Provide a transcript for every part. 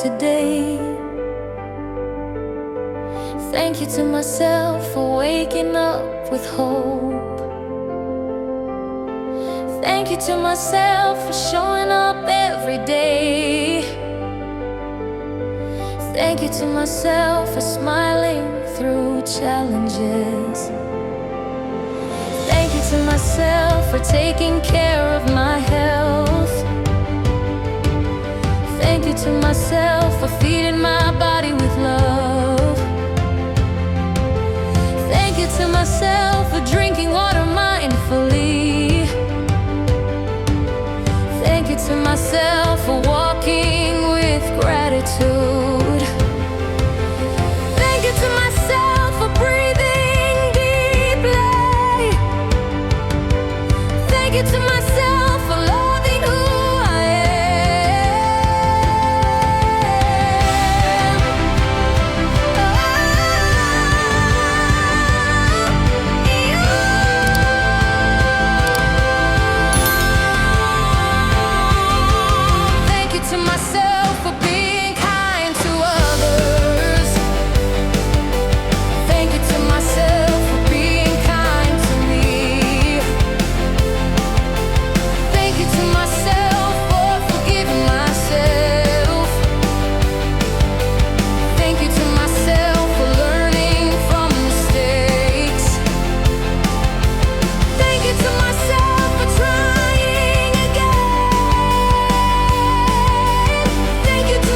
today. Thank you to myself for waking up with hope. Thank you to myself for showing up every day. Thank you to myself for smiling through challenges. Thank you to myself for taking care of my health. Thank you to myself for feeding my body with love. Thank you to myself for drinking water mindfully. Thank you to myself for walking with gratitude. Thank you to myself for breathing deeply. Thank you to myself for loving who I am. Thank you to myself for being kind to others. Thank you to myself for being kind to me. Thank you to myself for forgiving myself. Thank you to myself for learning from mistakes. Thank you to myself for trying again. Thank you to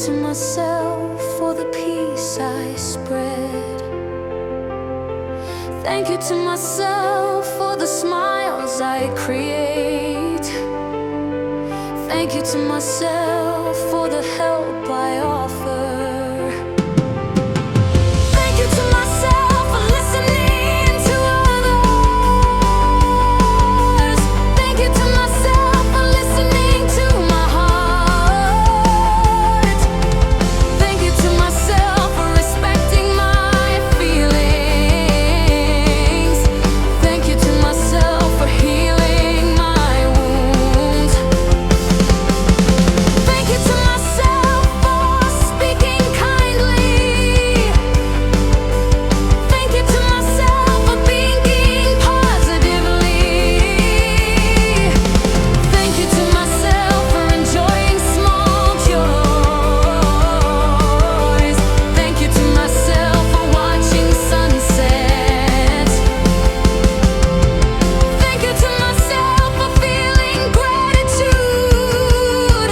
to myself for the peace I spread. Thank you to myself for the smiles I create. Thank you to myself for the help I offer. Thank you to myself for listening to others. Thank you to myself for listening to my heart. Thank you to myself for respecting my feelings. Thank you to myself for healing my wounds. Thank you to myself for speaking kindly. Thank you to myself for thinking positively. Thank you to myself for enjoying small joys. Thank you to myself for watching sunsets. Thank you to myself for feeling gratitude.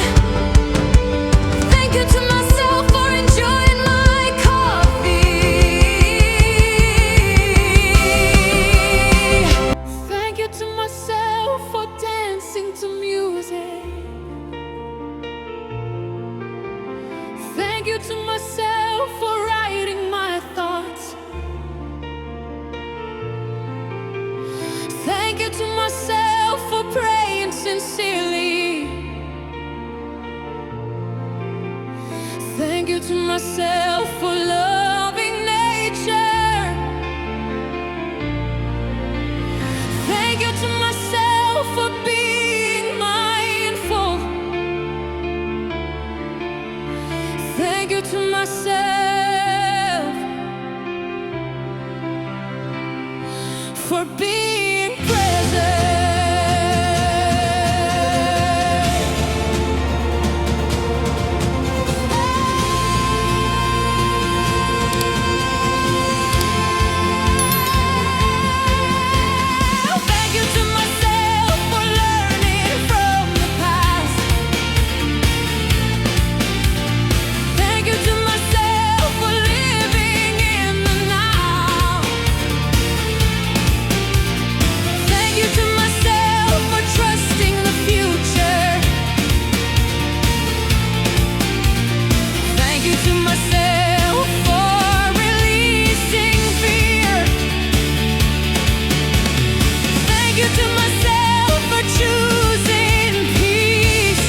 Thank you to myself for enjoying my coffee. Thank you to myself for dancing to music. Thank you to myself for writing my thoughts. Thank you to myself for praying sincerely. Thank you to myself for loving nature. Thank you to myself for being mindful. Thank you to myself for being present. Thank you to myself for learning from the past. Thank you to myself for living in the now. Thank you to myself for trusting the future. Thank you to myself for releasing fear. Thank you to myself for choosing peace.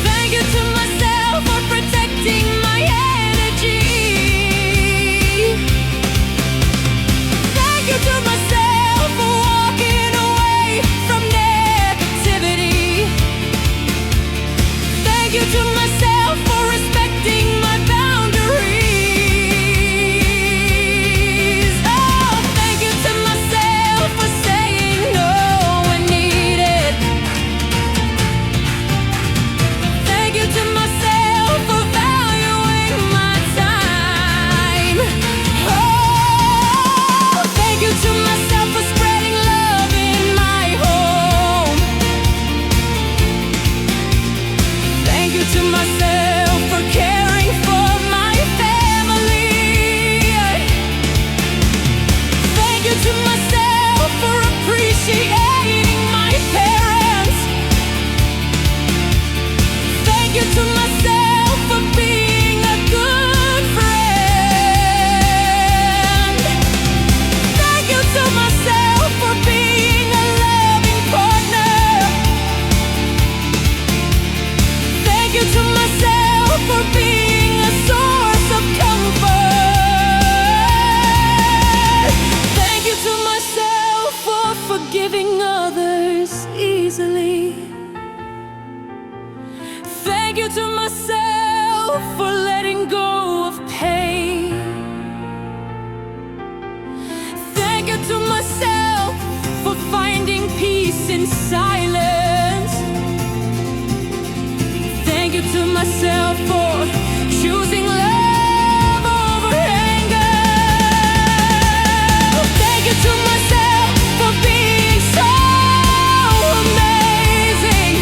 Thank you to myself for protecting my energy. Thank you to myself for walking away from negativity. Thank you to myself for respecting my boundaries. Oh, thank you to myself for saying no when needed. Thank you to myself for valuing my time. Oh, thank you to myself for spreading love in my home. Thank you to myself for caring for my family. Thank you to myself for appreciating my parents. Thank you to myself for being a good friend. Thank you to myself for being a loving partner. Thank you to myself for being a source of comfort. Thank you to myself for forgiving others easily. Thank you to myself for letting go of pain. Thank you to myself for finding peace in silence. Thank you to myself for choosing love over anger. Thank you to myself for being so amazing.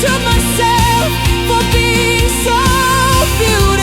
to myself for being so beautiful.